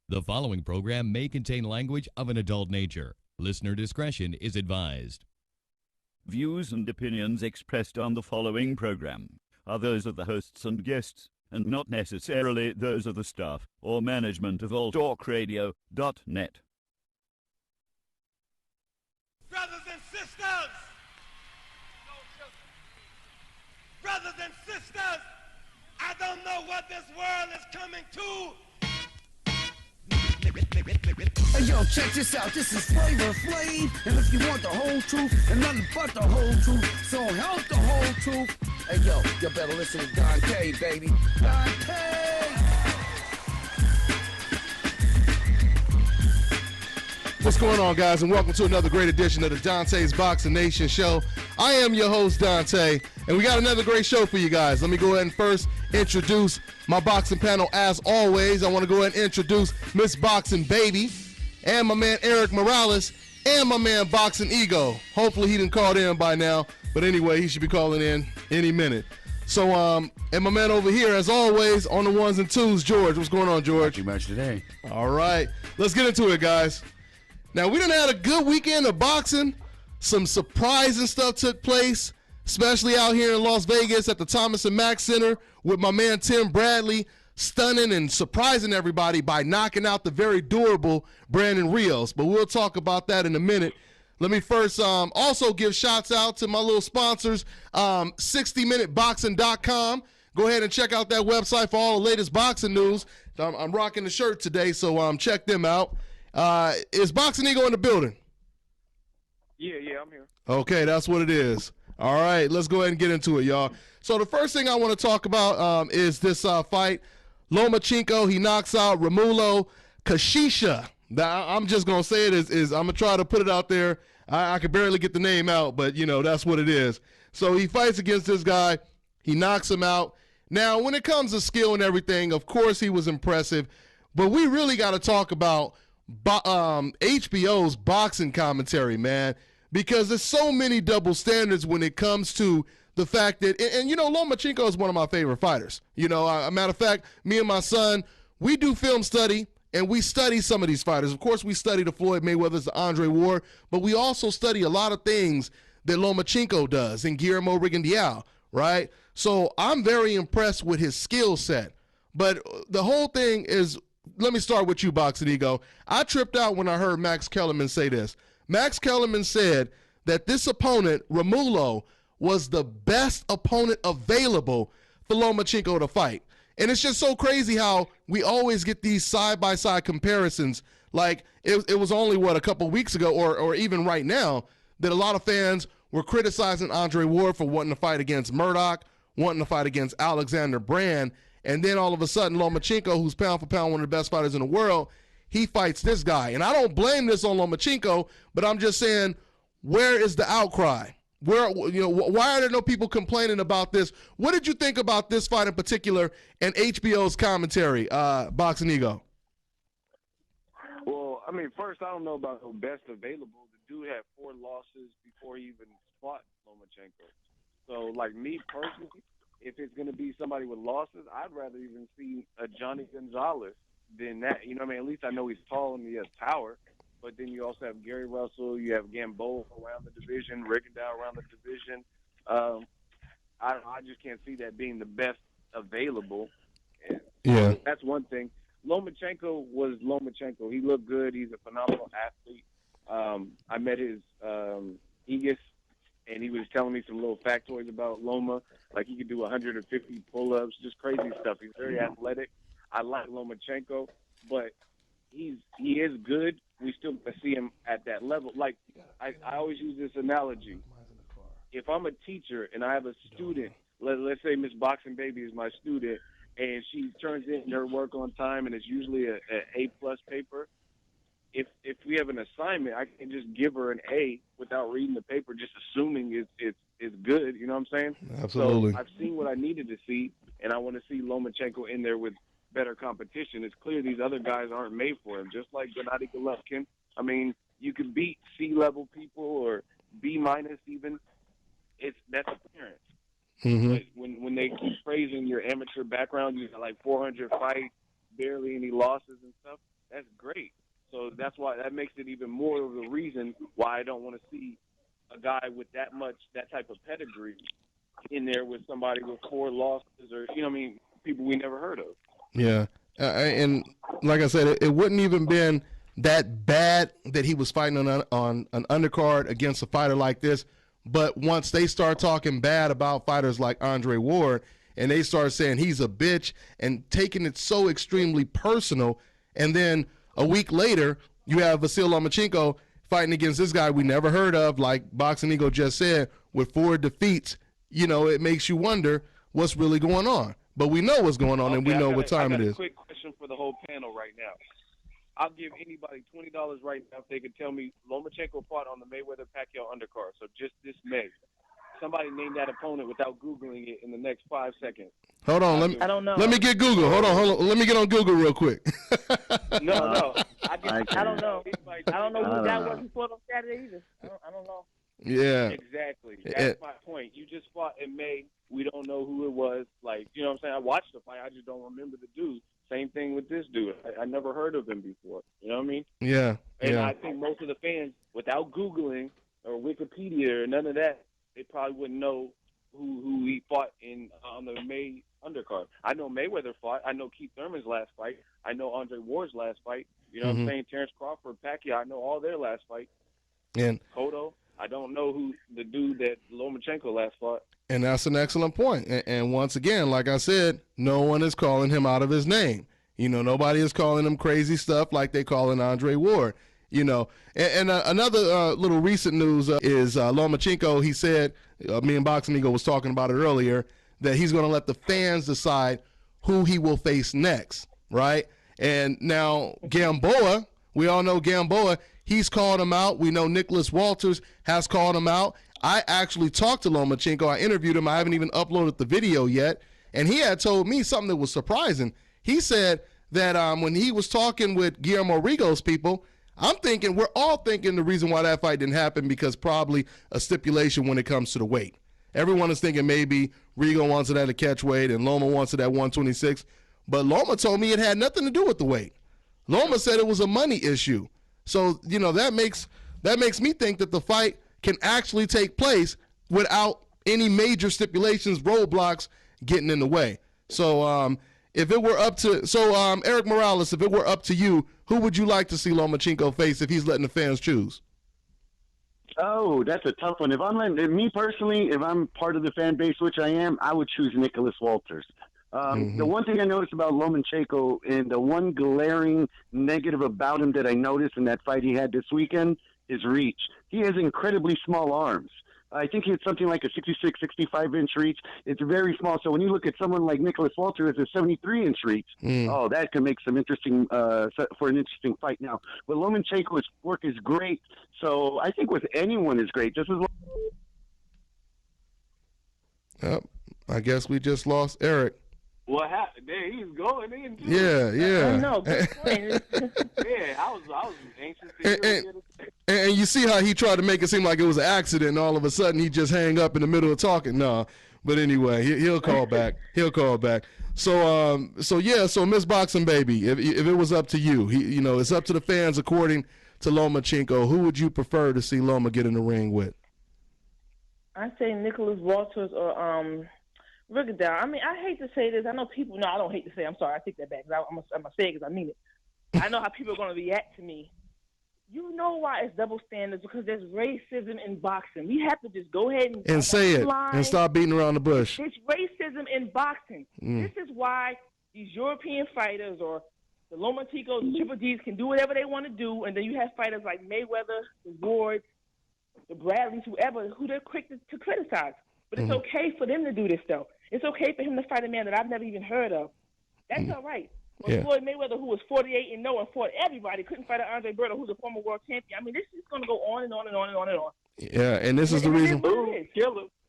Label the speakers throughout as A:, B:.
A: The following program may contain language of an adult nature. Listener discretion is advised.
B: Views and opinions expressed on the following program are those of the hosts and guests, and not necessarily those of the staff or management of alltalkradio.net.
C: Brothers and sisters! Brothers and sisters! I don't know what this world is coming to.
D: Hey yo, check this out, this is Flavor Flav, and if you want the whole truth, and nothing but the whole truth, so help the whole truth. Hey yo, you better listen to Dante, baby. Dante!
E: What's going on, guys, and welcome to another great edition of the Dante's Boxing Nation show. I am your host, Dante, and we got another great show for you guys. Let me go ahead and first introduce my boxing panel. As always, I want to go ahead and introduce Miss Boxing Baby, and my man Erik Morales, and my man Boxing Ego. Hopefully he didn't call in by now, but anyway, he should be calling in any minute. So, and my man over here, as always, on the ones and twos, George. What's going on, George?
F: Not too much today.
E: All right, let's get into it, guys. Now, we done had a good weekend of boxing. Some surprising stuff took place, especially out here in Las Vegas at the Thomas & Mack Center with my man Tim Bradley stunning and surprising everybody by knocking out the very durable Bradley-Rios. But we'll talk about that in a minute. Let me first also give shots out to my little sponsors, 60minuteboxing.com. Go ahead and check out that website for all the latest boxing news. I'm rocking the shirt today, so check them out. Is Boxing Ego in the building?
G: Yeah, I'm here.
E: Okay, that's what it is. All right, let's go ahead and get into it, y'all. So the first thing I want to talk about is this fight. Lomachenko, he knocks out Romulo. Kashisha, I'm just going to say it is I'm going to try to put it out there. I can barely get the name out, but, you know, that's what it is. So he fights against this guy. He knocks him out. Now, when it comes to skill and everything, of course he was impressive, but we really got to talk about HBO's boxing commentary, man, because there's so many double standards when it comes to the fact that, and you know, Lomachenko is one of my favorite fighters. You know, a matter of fact, me and my son, we do film study, and we study some of these fighters. Of course, we study the Floyd Mayweathers, the Andre Ward, but we also study a lot of things that Lomachenko does, and Guillermo Rigondeiaux, right? So I'm very impressed with his skill set. But the whole thing is, let me start with you, Boxing Ego. I tripped out when I heard Max Kellerman say this. Max Kellerman said that this opponent, Romulo, was the best opponent available for Lomachenko to fight. And it's just so crazy how we always get these side-by-side comparisons. Like, it was only, a couple weeks ago, or even right now, that a lot of fans were criticizing Andre Ward for wanting to fight against Murdoch, wanting to fight against Alexander Brand. And then all of a sudden, Lomachenko, who's pound for pound one of the best fighters in the world, he fights this guy. And I don't blame this on Lomachenko, but I'm just saying, where is the outcry? Why are there no people complaining about this? What did you think about this fight in particular and HBO's commentary, Boxing Ego?
G: Well, I mean, first, I don't know about the best available. The dude had 4 losses before he even fought Lomachenko. So, like me personally, if it's going to be somebody with losses, I'd rather even see a Johnny Gonzalez than that. You know what I mean? At least I know he's tall and he has power. But then you also have Gary Russell. You have Gamboa around the division, Rigondeiaux around the division. I just can't see that being the best available.
E: Yeah.
G: That's one thing. Lomachenko was Lomachenko. He looked good. He's a phenomenal athlete. I met his Aegis, and he was telling me some little factoids about Loma, like he could do 150 pull-ups, just crazy stuff. He's very athletic. I like Lomachenko, but he is good. We still see him at that level. Like, I always use this analogy. If I'm a teacher and I have a student, let's say Miss Boxing Baby is my student, and she turns in her work on time, and it's usually an A-plus paper, if we have an assignment, I can just give her an A without reading the paper, just assuming it's good. You know what I'm saying?
E: Absolutely.
G: So I've seen what I needed to see, and I want to see Lomachenko in there with better competition. It's clear these other guys aren't made for him, just like Gennady Golovkin. I mean, you can beat C-level people or B- even. That's apparent.
E: Mm-hmm.
G: But when they keep praising your amateur background, you got like 400 fights, barely any losses and stuff, That's great. So that makes it even more of a reason why I don't want to see a guy with that type of pedigree in there with somebody with 4 losses or, people we never heard of.
E: Yeah. And like I said, it wouldn't even been that bad that he was fighting on an undercard against a fighter like this. But once they start talking bad about fighters like Andre Ward and they start saying he's a bitch and taking it so extremely personal, and then a week later you have Vasyl Lomachenko fighting against this guy we never heard of, like Boxing Eagle just said, with 4 defeats, it makes you wonder what's really going on. But we know what's going on, and we know what time it is.
G: I got a quick question for the whole panel right now. I'll give anybody $20 right now if they can tell me Lomachenko fought on the Mayweather-Pacquiao undercard, so just this May. Somebody name that opponent without Googling it in the next 5 seconds.
E: Hold on.
F: I don't know.
E: Let me get Google. Hold on. Let me get on Google real quick.
G: No.
F: I don't know. I don't know who that was who fought on Saturday either. I don't know.
E: Yeah.
G: Exactly. That's my point. You just fought in May. We don't know who it was. Like, you know what I'm saying? I watched the fight. I just don't remember the dude. Same thing with this dude. I never heard of him before. You know what I mean?
E: Yeah.
G: And I think most of the fans, without Googling or Wikipedia or none of that, they probably wouldn't know who he fought on the May undercard. I know Mayweather fought. I know Keith Thurman's last fight. I know Andre Ward's last fight. You know what I'm saying? Terrence Crawford, Pacquiao. I know all their last fight.
E: And
G: Cotto. I don't know who the dude that Lomachenko last fought.
E: And that's an excellent point. And once again, like I said, no one is calling him out of his name. Nobody is calling him crazy stuff like they calling Andre Ward. And another little recent news is Lomachenko. He said, me and Boxing Eagle was talking about it earlier, that he's going to let the fans decide who he will face next, right? And now Gamboa, we all know Gamboa, he's called him out. We know Nicholas Walters has called him out. I actually talked to Lomachenko. I interviewed him. I haven't even uploaded the video yet. And he had told me something that was surprising. He said that when he was talking with Guillermo Rigo's people, we're all thinking the reason why that fight didn't happen because probably a stipulation when it comes to the weight. Everyone is thinking maybe Rigo wants it at a catch weight and Loma wants it at 126. But Loma told me it had nothing to do with the weight. Loma said it was a money issue. So, that makes me think that the fight can actually take place without any major stipulations, roadblocks getting in the way. So if it were up to Erik Morales, if it were up to you, who would you like to see Lomachenko face if he's letting the fans choose?
H: Oh, that's a tough one. If I'm part of the fan base, which I am, I would choose Nicholas Walters. The one thing I noticed about Lomachenko, and the one glaring negative about him that I noticed in that fight he had this weekend, is reach. He has incredibly small arms. I think he had something like a 66, 65-inch reach. It's very small. So when you look at someone like Nicholas Walters with a 73-inch reach, that can make some interesting for an interesting fight now. But Lomachenko's work is great. So I think with anyone is great. Just as long.
E: Yep. I guess we just lost Erik.
G: What happened? There he's going in.
E: Yeah.
F: I know. Good point.
G: Yeah, I was anxious to hear it.
E: And you see how he tried to make it seem like it was an accident, and all of a sudden he just hang up in the middle of talking. No, but anyway, he'll call back. He'll call back. So Miss Boxing Baby, if it was up to you, it's up to the fans according to Lomachenko. Who would you prefer to see Loma get in the ring with?
F: I say Nicholas Walters or Rigondeiaux. I mean, I hate to say this. I know people. No, I don't hate to say it. I'm sorry. I take that back. I'm gonna say it because I mean it. I know how people are gonna react to me. You know why it's double standards? Because there's racism in boxing. We have to just go ahead and
E: say it and stop beating around the bush.
F: There's racism in boxing. This is why these European fighters or the Lomachenkos, the Triple Gs can do whatever they want to do, and then you have fighters like Mayweather, the Wards, the Bradleys, whoever, who they're quick to criticize. But it's okay for them to do this, though. It's okay for him to fight a man that I've never even heard of. That's all right. Well, Floyd Mayweather, who was 48-0 and fought everybody, couldn't fight Andre Berto, who's a former world champion. I mean, this is going to go on and on and on and on and on.
E: Yeah, and this is the reason.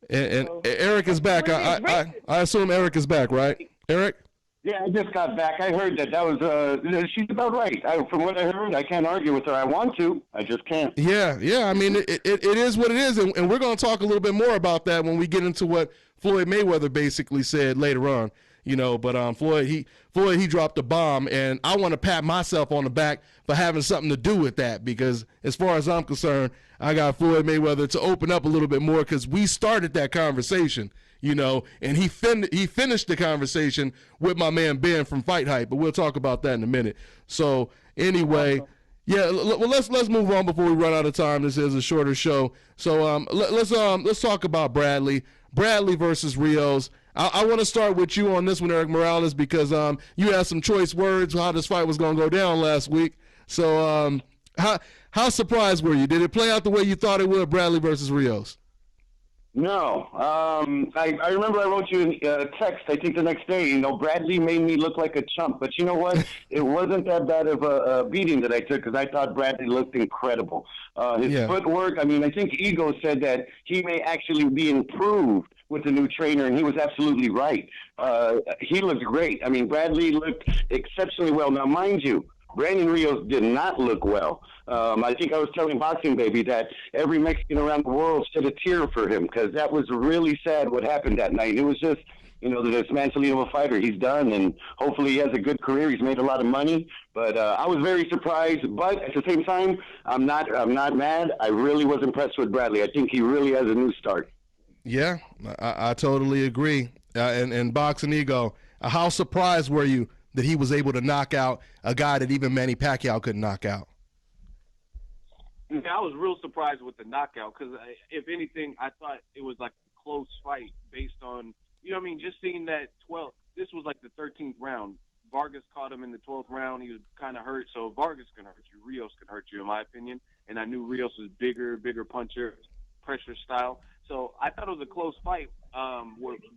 E: And Erik is back. I assume Erik is back, right? Erik?
H: Yeah, I just got back. I heard that was she's about right. From what I heard, I can't argue with her. I want to, I just can't.
E: Yeah. I mean, it is what it is, and we're going to talk a little bit more about that when we get into what Floyd Mayweather basically said later on. But Floyd he dropped a bomb, and I want to pat myself on the back for having something to do with that, because as far as I'm concerned, I got Floyd Mayweather to open up a little bit more, because we started that conversation, and he finished the conversation with my man Ben from Fight Hype, but we'll talk about that in a minute. So anyway, yeah, let's move on before we run out of time. This is a shorter show, so let's talk about Bradley versus Rios. I want to start with you on this one, Erik Morales, because you had some choice words how this fight was going to go down last week. So how surprised were you? Did it play out the way you thought it would, Bradley versus Rios?
H: No. I remember I wrote you a text, I think the next day, Bradley made me look like a chump. But you know what? It wasn't that bad of a beating that I took, because I thought Bradley looked incredible. His footwork, I think Ego said that he may actually be improved with the new trainer, and he was absolutely right. He looked great. Bradley looked exceptionally well. Now, mind you, Brandon Rios did not look well. I think I was telling Boxing Baby that every Mexican around the world shed a tear for him, because that was really sad what happened that night. It was just, the dismantling of a fighter. He's done, and hopefully he has a good career. He's made a lot of money. But I was very surprised. But at the same time, I'm not mad. I really was impressed with Bradley. I think he really has a new start.
E: Yeah, I totally agree. And Boxing Ego, how surprised were you that he was able to knock out a guy that even Manny Pacquiao couldn't knock out?
G: Yeah, I was real surprised with the knockout, because if anything, I thought it was like a close fight based on, just seeing that this was like the 13th round. Vargas caught him in the 12th round. He was kind of hurt, so Vargas can hurt you. Rios can hurt you, in my opinion. And I knew Rios was bigger puncher, pressure style. So I thought it was a close fight,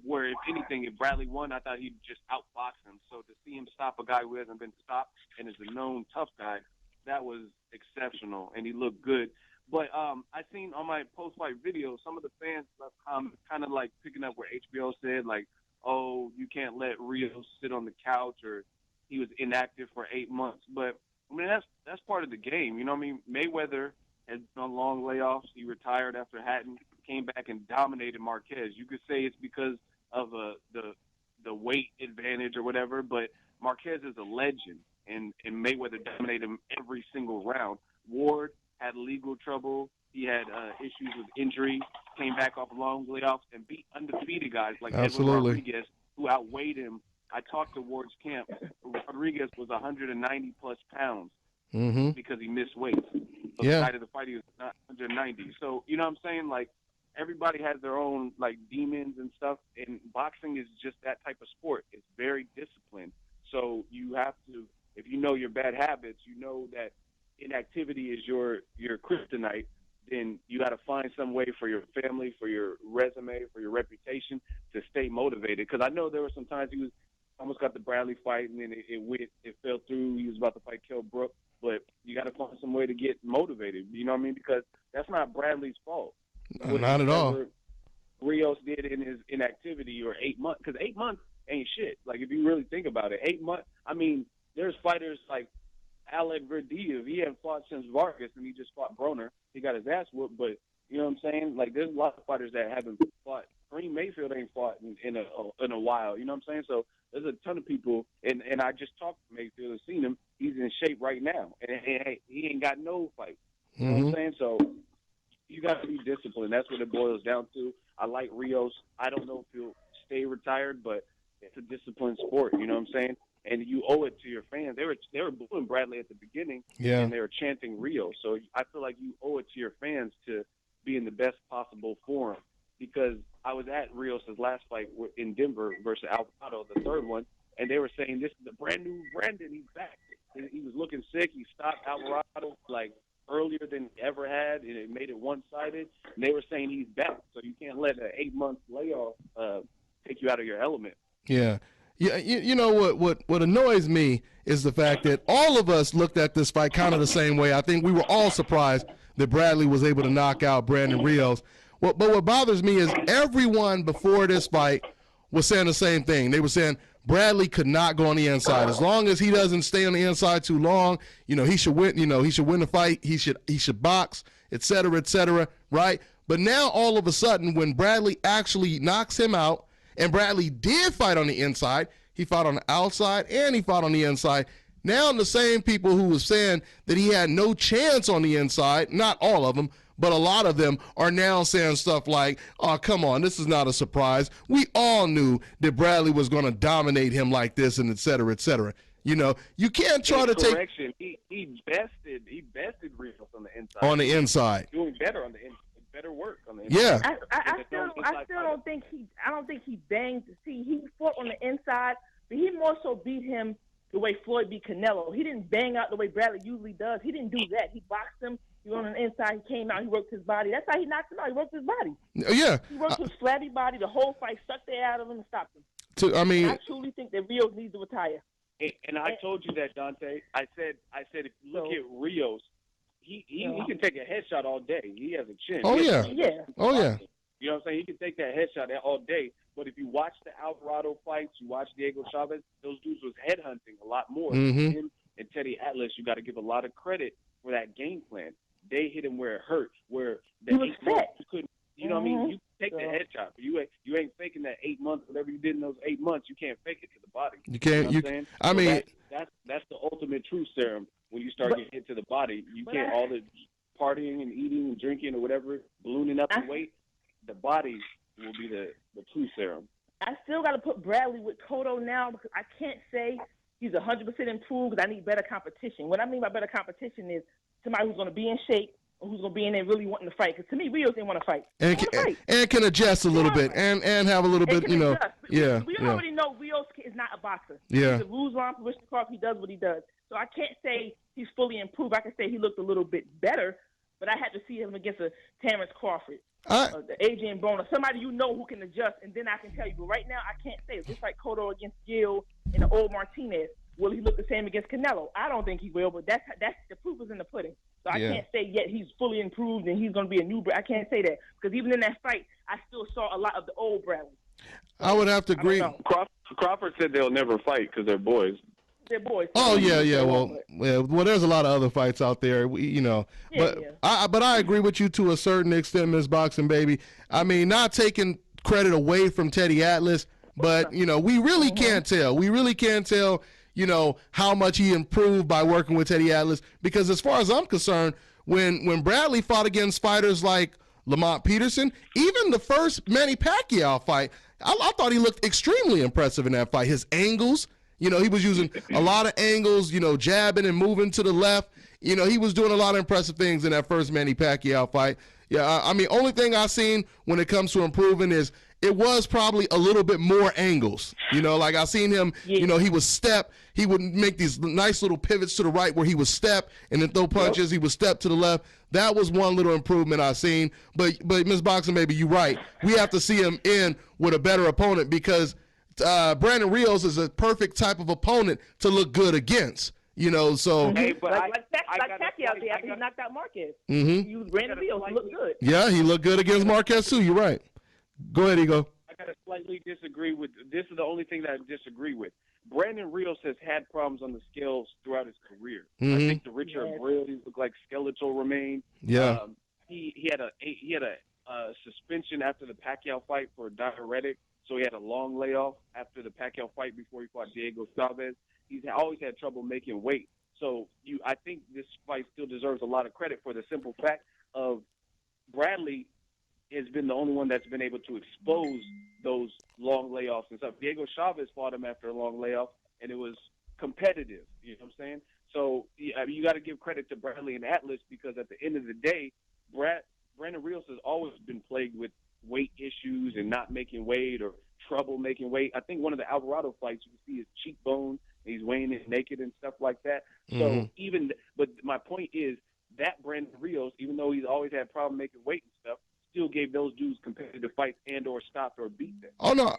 G: where if anything, if Bradley won, I thought he'd just outbox him. So to see him stop a guy who hasn't been stopped and is a known tough guy, that was exceptional, and he looked good. But I seen on my post-fight video, some of the fans left comments kind of like picking up where HBO said, like, oh, you can't let Rios sit on the couch, or he was inactive for 8 months. But, that's part of the game. Mayweather had been on long layoffs. He retired after Hatton, came back and dominated Marquez. You could say it's because of the weight advantage or whatever, but Marquez is a legend, and Mayweather dominated him every single round. Ward had legal trouble. He had issues with injury, came back off long layoffs, and beat undefeated guys like Edwin Rodriguez, who outweighed him. I talked to Ward's camp. Rodriguez was 190-plus pounds because he missed weight. So the night of the fight, he was not 190. So, you know what I'm saying? Like, everybody has their own, like, demons and stuff, and boxing is just that type of sport. It's very disciplined. So you have to, if you know your bad habits, you know that inactivity is your kryptonite, then you got to find some way for your family, for your resume, for your reputation to stay motivated. Because I know there were some times he was almost got the Bradley fight, and then it fell through. He was about to fight Kell Brook, but you got to find some way to get motivated. You know what I mean? Because that's not Bradley's fault.
E: Not at all.
G: Rios did in his inactivity, or 8 months, because 8 months ain't shit. Like, if you really think about it, 8 months. There's fighters like Alec Verdiev. He hadn't fought since Vargas, and he just fought Broner. He got his ass whooped, but you know what I'm saying? Like, there's a lot of fighters that haven't fought. Kareem Mayfield ain't fought in a while. You know what I'm saying? So there's a ton of people, and I just talked to Mayfield and seen him. He's in shape right now, and he ain't got no fight. You know what I'm saying? So you got to be disciplined. That's what it boils down to. I like Rios. I don't know if he'll stay retired, but it's a disciplined sport. You know what I'm saying? And you owe it to your fans. They were booing Bradley at the beginning, and they were chanting Rios. So I feel like you owe it to your fans to be in the best possible form. Because I was at Rios' last fight in Denver versus Alvarado, the third one, and they were saying this is the brand new Brandon. He's back. He was looking sick. He stopped Alvarado like earlier than he ever had, and it made it one-sided. And they were saying he's back. So you can't let an 8-month layoff take you out of your element.
E: Yeah. Yeah, you know what annoys me is the fact that all of us looked at this fight kind of the same way. I think we were all surprised that Bradley was able to knock out Brandon Rios. But what bothers me is everyone before this fight was saying the same thing. They were saying Bradley could not go on the inside. As long as he doesn't stay on the inside too long, he should win. He should win the fight. He should box, et cetera, right? But now all of a sudden, when Bradley actually knocks him out, And Bradley did fight on the inside. He fought on the outside and he fought on the inside. Now the same people who was saying that he had no chance on the inside, not all of them, but a lot of them are now saying stuff like, oh, come on, this is not a surprise. We all knew that Bradley was going to dominate him like this, and et cetera, et cetera. You know, you can't try to take...
G: Correction, he bested Rios on the inside.
E: On the inside.
G: Doing better on the inside. Better work on the inside.
E: Yeah.
F: I still don't think he banged. See, he fought on the inside, but he more so beat him the way Floyd beat Canelo. He didn't bang out the way Bradley usually does. He didn't do that. He boxed him. He went on the inside. He came out. He worked his body. That's how he knocked him out. He worked his body.
E: Yeah.
F: He worked his flabby body. The whole fight sucked the air out of him and stopped him. I truly think that Rios needs to retire.
G: And I told you that, Dante. I said, if you look at Rios, he can take a headshot all day. He has a chin.
E: Oh, yeah. Oh, yeah.
G: You know what I'm saying? He can take that headshot all day. But if you watch the Alvarado fights, you watch Diego Chavez, those dudes was headhunting a lot more. Him and Teddy Atlas, you got to give a lot of credit for that game plan. They hit him where it hurt, where the 8 months you couldn't. You know what I mean? You take the headshot, but you ain't faking that 8 months. Whatever you did in those 8 months, you can't fake it to the body.
E: You can't.
G: You know what I'm saying? That's the ultimate truth serum. When you start getting hit to the body, you can't all the partying and eating and drinking or whatever, ballooning up in weight. The body will be the true serum.
F: I still got to put Bradley with Cotto now because I can't say he's 100% improved because I need better competition. What I mean by better competition is somebody who's going to be in shape or who's going to be in there really wanting to fight. Because to me, Rios didn't want to fight.
E: And can adjust a little bit and have a little bit, you know.
F: Yeah. We already know Rios is not a boxer.
E: Yeah.
F: He's a rules-on Richard. He does what he does. So I can't say he's fully improved. I can say he looked a little bit better, but I had to see him against a Terrence Crawford, the Adrian Broner, somebody you know who can adjust, and then I can tell you. But right now, I can't say it. Just like Cotto against Gil and the old Martinez, will he look the same against Canelo? I don't think he will, but that's the proof is in the pudding. So I can't say yet he's fully improved and he's going to be a new Bradley. I can't say that because even in that fight, I still saw a lot of the old Bradley.
E: I would have to agree.
G: Crawford said they'll never fight because they're boys.
F: They're boys.
E: Oh yeah. Well, there's a lot of other fights out there, but I agree with you to a certain extent, Miss Boxing Baby. I mean, not taking credit away from Teddy Atlas, but we really can't tell. We really can't tell, how much he improved by working with Teddy Atlas because as far as I'm concerned, when Bradley fought against fighters like Lamont Peterson, even the first Manny Pacquiao fight, I thought he looked extremely impressive in that fight. His angles. He was using a lot of angles, jabbing and moving to the left. He was doing a lot of impressive things in that first Manny Pacquiao fight. Yeah, I mean, only thing I've seen when it comes to improving is it was probably a little bit more angles. Like I seen him, he was step. He would make these nice little pivots to the right where he would step and then throw punches. He would step to the left. That was one little improvement I've seen. But Ms. Boxing Baby, you're right. We have to see him in with a better opponent because Brandon Rios is a perfect type of opponent to look good against. So
F: like Pacquiao did after he knocked out Marquez. Brandon Rios looked good.
E: Yeah, he looked good against Marquez too. You're right. Go ahead, Ego.
G: I gotta slightly disagree with. This is the only thing that I disagree with. Brandon Rios has had problems on the scales throughout his career. I think the Richard Abreu looked like skeletal remain.
E: Yeah.
G: He had a suspension after the Pacquiao fight for diuretic. So he had a long layoff after the Pacquiao fight before he fought Diego Chavez. He's always had trouble making weight. So I think this fight still deserves a lot of credit for the simple fact of Bradley has been the only one that's been able to expose those long layoffs and stuff. Diego Chavez fought him after a long layoff, and it was competitive. You know what I'm saying? So you got to give credit to Bradley and Atlas because at the end of the day, Brandon Rios has always been plagued with weight issues and not making weight or trouble making weight. I think one of the Alvarado fights, you can see his cheekbone, and he's weighing it naked and stuff like that. So but my point is that Brandon Rios, even though he's always had problem making weight and stuff, still gave those dudes competitive fights and or stopped or beat them.
E: Oh no.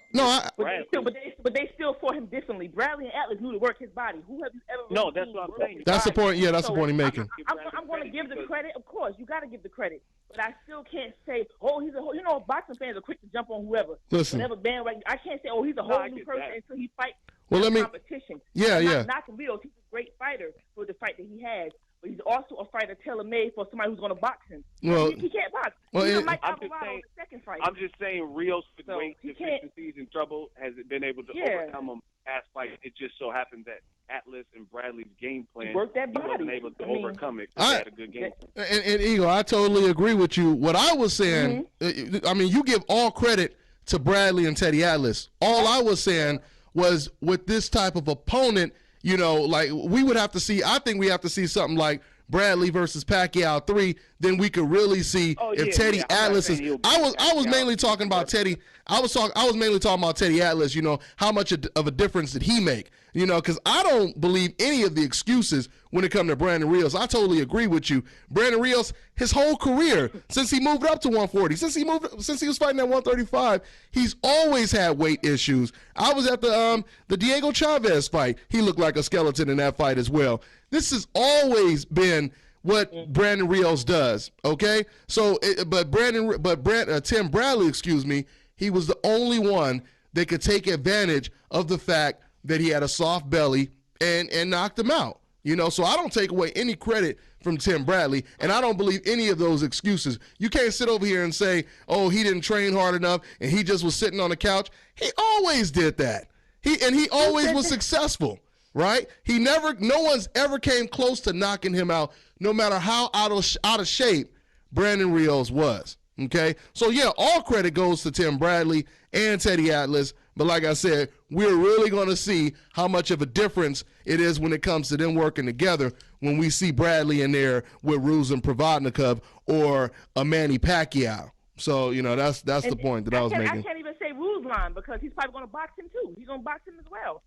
F: But they still fought him differently. Bradley and Atlas knew to work his body. Who have you ever?
G: No, that's what I'm saying.
E: That's the point. Yeah, that's the point he's making.
F: I'm going to give the credit. Of course, you got to give the credit. But I still can't say, he's a boxing fans are quick to jump on whoever.
E: Listen,
F: whatever bandwagon. I can't say, he's a whole new person until he fights.
E: Well, let me.
F: Competition.
E: Yeah.
F: Not Rios. He's a great fighter for the fight that he has. but he's also a fighter tailor-made for somebody who's going to box him.
E: Well,
F: he can't box.
E: well,
F: He's
E: it-
F: Mike
G: I'm just
F: Alvarado
G: saying-
F: in the second fight.
G: I'm just saying Rios with
F: So,
G: weight
F: he can't-
G: deficiencies and trouble has been able to
F: Yeah.
G: overcome him past fight. It just so happened that Atlas and Bradley's game plan,
F: worked that
G: he wasn't
F: body.
G: able to
F: I mean,
G: overcome it 'cause they had a good game plan.
E: And Eagle, I totally agree with you. What I was saying, I mean, you give all credit to Bradley and Teddy Atlas. All I was saying was with this type of opponent, you know, like we would have to see, I think we have to see something like Bradley versus Pacquiao 3, then we could really see if Teddy Atlas is. I was mainly talking about Teddy. I was mainly talking about Teddy Atlas. You know, how much of a difference did he make? You know, because I don't believe any of the excuses when it comes to Brandon Rios. I totally agree with you. Brandon Rios, his whole career since he moved up to 140, since he was fighting at 135, he's always had weight issues. I was at the Diego Chavez fight. He looked like a skeleton in that fight as well. This has always been what Brandon Rios does. Okay, so Tim Bradley, excuse me, he was the only one that could take advantage of the fact that he had a soft belly and knocked him out. You know, so I don't take away any credit from Tim Bradley, and I don't believe any of those excuses. You can't sit over here and say, oh, he didn't train hard enough and he just was sitting on the couch. He always did that. He always was successful, right? No one's ever came close to knocking him out, no matter how out of shape Brandon Rios was. Okay, so yeah, all credit goes to Tim Bradley and Teddy Atlas. But like I said, we're really going to see how much of a difference it is when it comes to them working together when we see Bradley in there with Ruslan Provodnikov or a Manny Pacquiao. So, you know, that's the point that I was making.
F: I can't even say Ruslan because he's probably going to box him too. He's going to box him as well.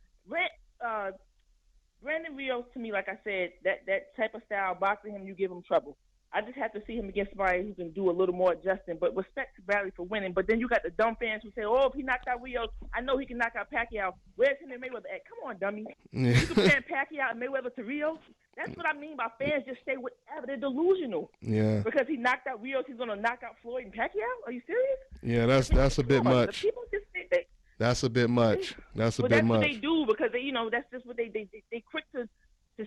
F: Brandon Rios, to me, like I said, that type of style, boxing him, you give him trouble. I just have to see him against somebody who can do a little more adjusting. But respect to Bradley for winning. But then you got the dumb fans who say, oh, if he knocked out Rios, I know he can knock out Pacquiao. Where's him and Mayweather at? Come on, dummy. You comparing Pacquiao and Mayweather to Rios? That's what I mean by fans just say whatever. They're delusional.
E: Yeah.
F: Because he knocked out Rios, he's going to knock out Floyd and Pacquiao? Are you serious?
E: Yeah, that's a bit much.
F: The people just think they...
E: That's a bit much. That's a bit much.
F: That's what they do because, they, you know, that's just what they quick to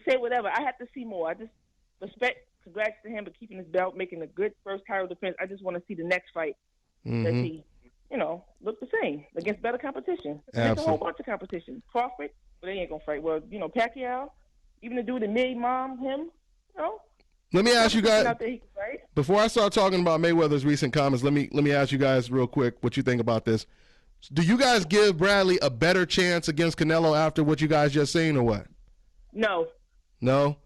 F: say whatever. I have to see more. I just respect... Congrats to him for keeping his belt, making a good first title defense. I just want to see the next fight that he, you know, look the same against better competition. Against a whole bunch of competition. Crawford, but they ain't gonna fight. Well, you know, Pacquiao, even the dude that made him, you know.
E: Let me ask you guys before I start talking about Mayweather's recent comments. Let me ask you guys real quick what you think about this. Do you guys give Bradley a better chance against Canelo after what you guys just seen, or what?
F: No.
E: No.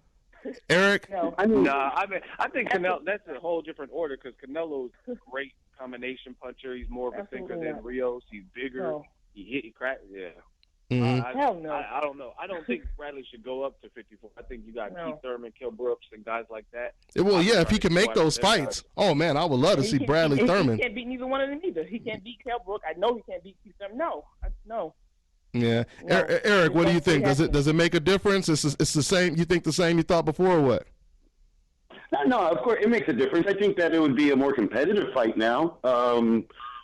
E: Erik?
F: No.
G: I think Canelo, that's a whole different order because Canelo's a great combination puncher. He's more of a thinker than Rios. He's bigger.
F: No.
G: He crack. Yeah.
F: Hell no.
G: I don't know. I don't think Bradley should go up to 54. I think you got Keith Thurman, Kell Brooks, and guys like that.
E: Well, yeah, if he can make those fights. Oh, man, I would love to see Bradley Thurman.
F: He can't beat neither one of them either. He can't beat Kell Brooks. I know he can't beat Keith Thurman. No.
E: Yeah, no. Erik, what do you think? Does it make a difference? It's the same. You think the same you thought before, or what?
H: No, of course it makes a difference. I think that it would be a more competitive fight now.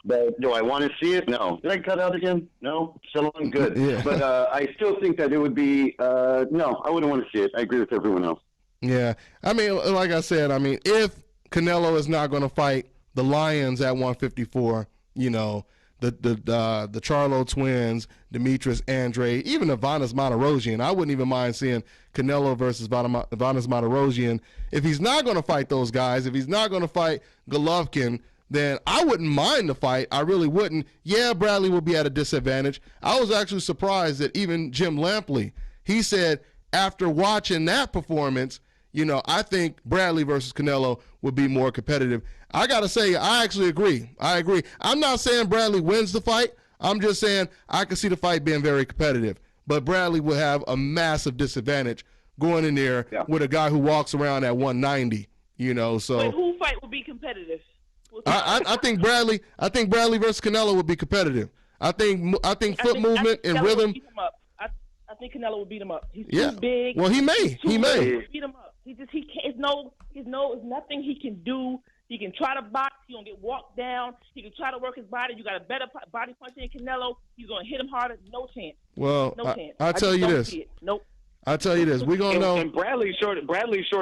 H: But do I want to see it? No. Did I cut out again? No, still on good.
E: Yeah.
H: But I still think that it would be no. I wouldn't want to see it. I agree with everyone else.
E: Yeah, I mean, like I said, I mean, if Canelo is not going to fight the Lions at 154, you know. The Charlo twins, Demetrius Andre, even Ivanis Martirosyan. I wouldn't even mind seeing Canelo versus Ivanis Martirosyan. If he's not going to fight those guys, if he's not going to fight Golovkin, then I wouldn't mind the fight. I really wouldn't. Yeah, Bradley will be at a disadvantage. I was actually surprised that even Jim Lampley, he said after watching that performance, you know, I think Bradley versus Canelo would be more competitive. I got to say, I actually agree. I agree. I'm not saying Bradley wins the fight. I'm just saying I can see the fight being very competitive. But Bradley will have a massive disadvantage going in there with a guy who walks around at 190, you know. So
F: but who fight will be competitive?
E: I think Bradley versus Canelo would be competitive. I think foot movement and rhythm.
F: I think Canelo will beat him up. He's too big.
E: Well, he may. He may
F: beat him up. He can't. There's nothing he can do. He can try to box. He gonna get walked down. He can try to work his body. You got a better body puncher than Canelo. He's gonna hit him harder. No chance.
E: Well,
F: no chance.
E: I tell you this.
F: Nope.
E: I tell you this, we're gonna know.
G: And Bradley's shorter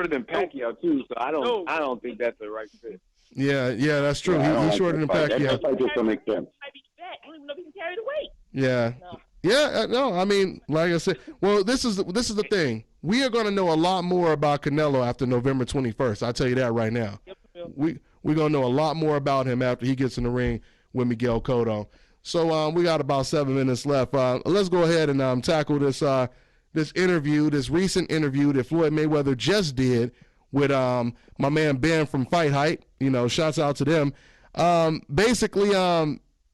G: than Pacquiao too, so I don't think that's the right fit.
E: Yeah, that's true. He's shorter than Pacquiao.
H: That fight just don't make sense.
F: Might be fat. I don't even know if he can carry the weight.
E: Yeah.
F: No.
E: Yeah, no, I mean, like I said, well, this is the thing. We are going to know a lot more about Canelo after November 21st. I'll tell you that right now.
F: Yep.
E: We're going to know a lot more about him after he gets in the ring with Miguel Cotto. So we got about 7 minutes left. Let's go ahead and tackle this interview, this recent interview that Floyd Mayweather just did with my man Ben from Fight Hype. You know, shouts out to them. Basically,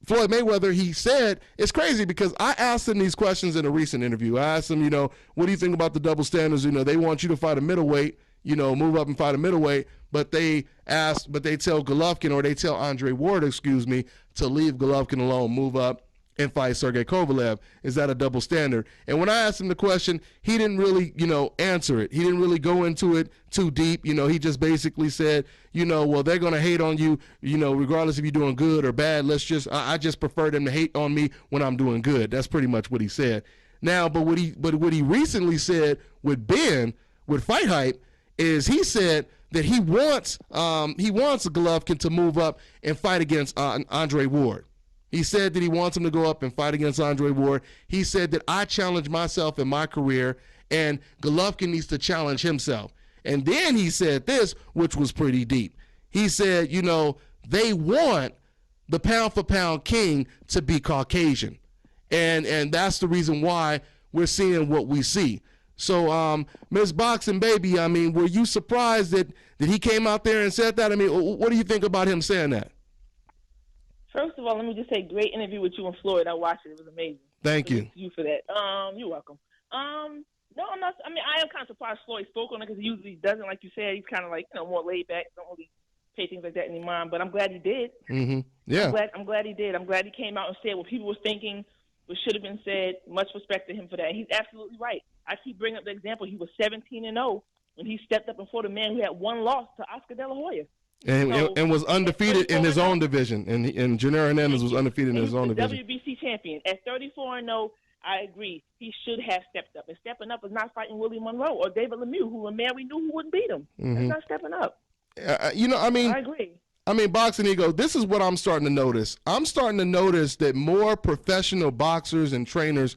E: Floyd Mayweather, he said, it's crazy because I asked him these questions in a recent interview. I asked him, what do you think about the double standards? They want you to fight a middleweight, move up and fight a middleweight, but they tell Golovkin, or they tell Andre Ward, to leave Golovkin alone, move up and fight Sergey Kovalev. Is that a double standard? And when I asked him the question, he didn't really, answer it. He didn't really go into it too deep. He just basically said, well, they're going to hate on you, regardless if you're doing good or bad. I just prefer them to hate on me when I'm doing good. That's pretty much what he said. Now, but what he recently said with Ben, with Fight Hype, is he said that he wants Golovkin to move up and fight against Andre Ward. He said that he wants him to go up and fight against Andre Ward. He said that I challenge myself in my career, and Golovkin needs to challenge himself. And then he said this, which was pretty deep. He said, they want the pound-for-pound king to be Caucasian. And that's the reason why we're seeing what we see. So, Ms. Boxing Baby, were you surprised that he came out there and said that? What do you think about him saying that?
F: First of all, let me just say, great interview with you and Floyd. I watched it. It was amazing.
E: Thank you.
F: You for that. You're welcome. No, I'm not. I am kind of surprised Floyd spoke on it because he usually doesn't. Like you said, he's kind of like, more laid back. Don't really pay things like that in mind. But I'm glad he did.
E: Mm-hmm. Yeah.
F: I'm glad he did. I'm glad he came out and said what people were thinking, what should have been said. Much respect to him for that. And he's absolutely right. I keep bringing up the example. He was 17-0 when he stepped up and fought a man who had one loss to Oscar De La Hoya.
E: And was undefeated in his own division. And Gennaro Hernandez was undefeated in his own division.
F: WBC champion. At 34-0, I agree. He should have stepped up. And stepping up is not fighting Willie Monroe or David Lemieux, who a man we knew who wouldn't beat him.
E: Mm-hmm.
F: That's not stepping up.
E: I agree. Boxing Ego, this is what I'm starting to notice. I'm starting to notice that more professional boxers and trainers,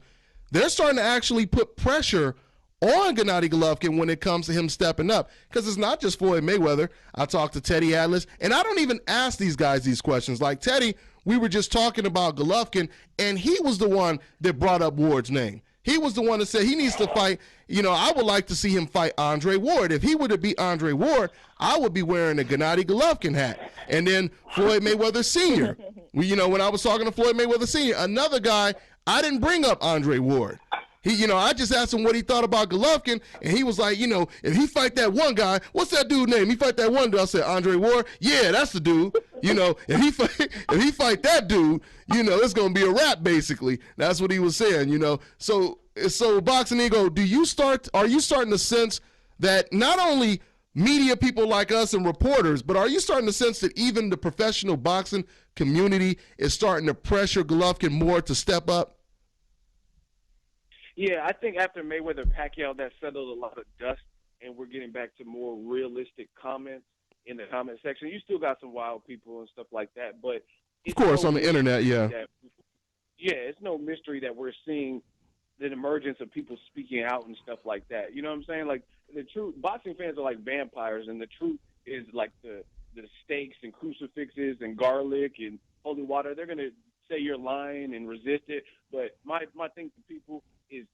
E: they're starting to actually put pressure on Gennady Golovkin when it comes to him stepping up. Because it's not just Floyd Mayweather. I talked to Teddy Atlas, and I don't even ask these guys these questions. Like Teddy, we were just talking about Golovkin, and he was the one that brought up Ward's name. He was the one that said he needs to fight. I would like to see him fight Andre Ward. If he were to beat Andre Ward, I would be wearing a Gennady Golovkin hat. And then Floyd Mayweather Sr. When I was talking to Floyd Mayweather Sr., another guy, I didn't bring up Andre Ward. I just asked him what he thought about Golovkin, and he was like, if he fight that one guy, what's that dude's name? He fight that one dude. I said, Andre Ward? Yeah, that's the dude. If he fight that dude, it's gonna be a wrap, basically. That's what he was saying, So Boxing Ego, are you starting to sense that not only media people like us and reporters, but are you starting to sense that even the professional boxing community is starting to pressure Golovkin more to step up?
G: Yeah, I think after Mayweather-Pacquiao, that settled a lot of dust, and we're getting back to more realistic comments in the comment section. You still got some wild people and stuff like that, but
E: of course, on the internet, yeah.
G: It's no mystery that we're seeing the emergence of people speaking out and stuff like that. You know what I'm saying? Like, the truth, boxing fans are like vampires, and the truth is like the steaks and crucifixes and garlic and holy water. They're going to say you're lying and resist it, but my thing to people is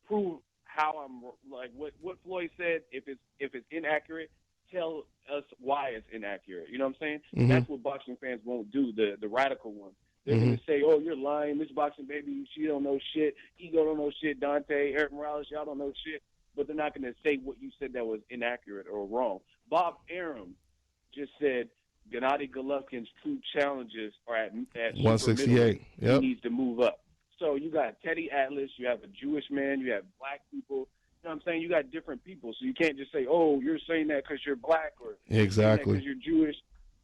G: prove how I'm like what Floyd said. If it's inaccurate, tell us why it's inaccurate. You know what I'm saying?
E: Mm-hmm.
G: That's what boxing fans won't do. The radical ones. They're going to say, "Oh, you're lying. This Boxing Baby, she don't know shit. Ego don't know shit. Dante, Erik Morales, y'all don't know shit." But they're not going to say what you said that was inaccurate or wrong. Bob Arum just said Gennady Golovkin's true challenges are at
E: 168. Yep.
G: He needs to move up. So you got Teddy Atlas, you have a Jewish man, you have black people. You know what I'm saying? You got different people. So you can't just say, "Oh, you're saying that because you're black," or
E: exactly
G: because you're Jewish,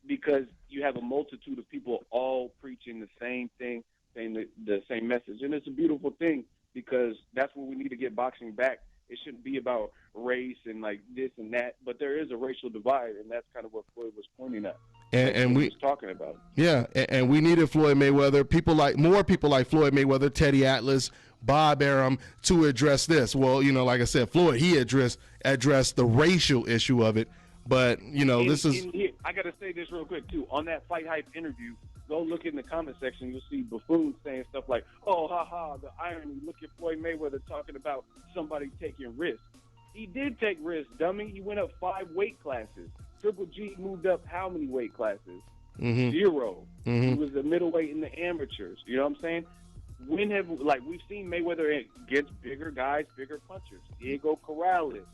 G: because you have a multitude of people all preaching the same thing, saying the same message. And it's a beautiful thing, because that's what we need to get boxing back, It shouldn't be about race and like this and that. But there is a racial divide, and that's kind of what Floyd was pointing at.
E: And we
G: was talking about.
E: Yeah, and we needed Floyd Mayweather, more people like Floyd Mayweather, Teddy Atlas, Bob Arum to address this. Well, like I said, Floyd, he addressed the racial issue of it. But,
G: I got to say this real quick, too. On that Fight Hype interview, go look in the comment section. You'll see buffoons saying stuff like, oh, ha, the irony. Look at Floyd Mayweather talking about somebody taking risks. He did take risks, dummy. He went up 5 weight classes. Triple G moved up how many weight classes? 0. He was the middleweight in the amateurs. You know what I'm saying? We've seen Mayweather against bigger guys, bigger punchers. Diego Corrales.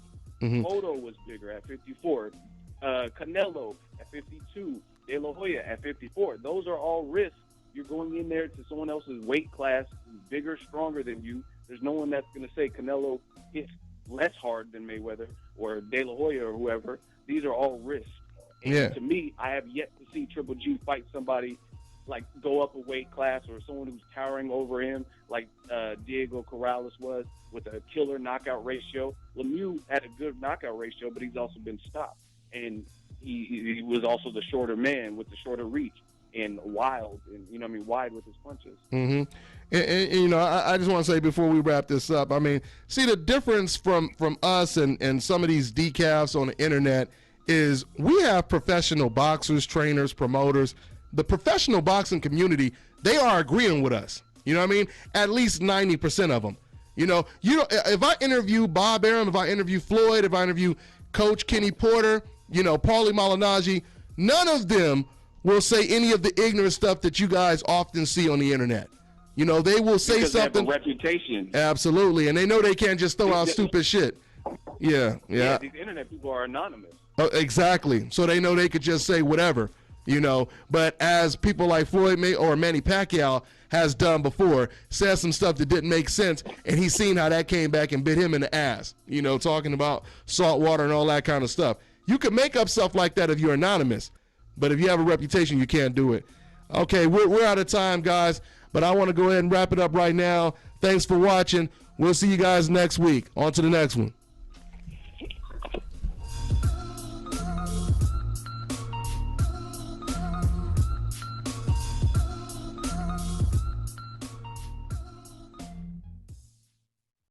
G: Cotto was bigger at 54. Canelo at 52. De La Hoya at 54. Those are all risks. You're going in there to someone else's weight class, bigger, stronger than you. There's no one that's going to say Canelo hits less hard than Mayweather or De La Hoya or whoever. These are all risks. And to me, I have yet to see Triple G fight somebody like go up a weight class or someone who's towering over him like Diego Corrales was with a killer knockout ratio. Lemieux had a good knockout ratio, but he's also been stopped. And he was also the shorter man with the shorter reach and wild, and wide with his punches.
E: And I just want to say before we wrap this up, see the difference from us and some of these decafs on the internet is we have professional boxers, trainers, promoters. The professional boxing community, they are agreeing with us. You know what I mean? At least 90% of them. If I interview Bob Arum, if I interview Floyd, if I interview Coach Kenny Porter, Paulie Malignaggi, none of them will say any of the ignorant stuff that you guys often see on the internet. They will say
G: because
E: something.
G: They have a reputation.
E: Absolutely, and they know they can't just throw out stupid shit. Yeah.
G: These internet people are anonymous.
E: Exactly. So they know they could just say whatever. But as people like Floyd May or Manny Pacquiao has done before, said some stuff that didn't make sense, and he's seen how that came back and bit him in the ass, talking about salt water and all that kind of stuff. You can make up stuff like that if you're anonymous, but if you have a reputation, you can't do it. Okay, we're out of time, guys, but I want to go ahead and wrap it up right now. Thanks for watching. We'll see you guys next week. On to the next one.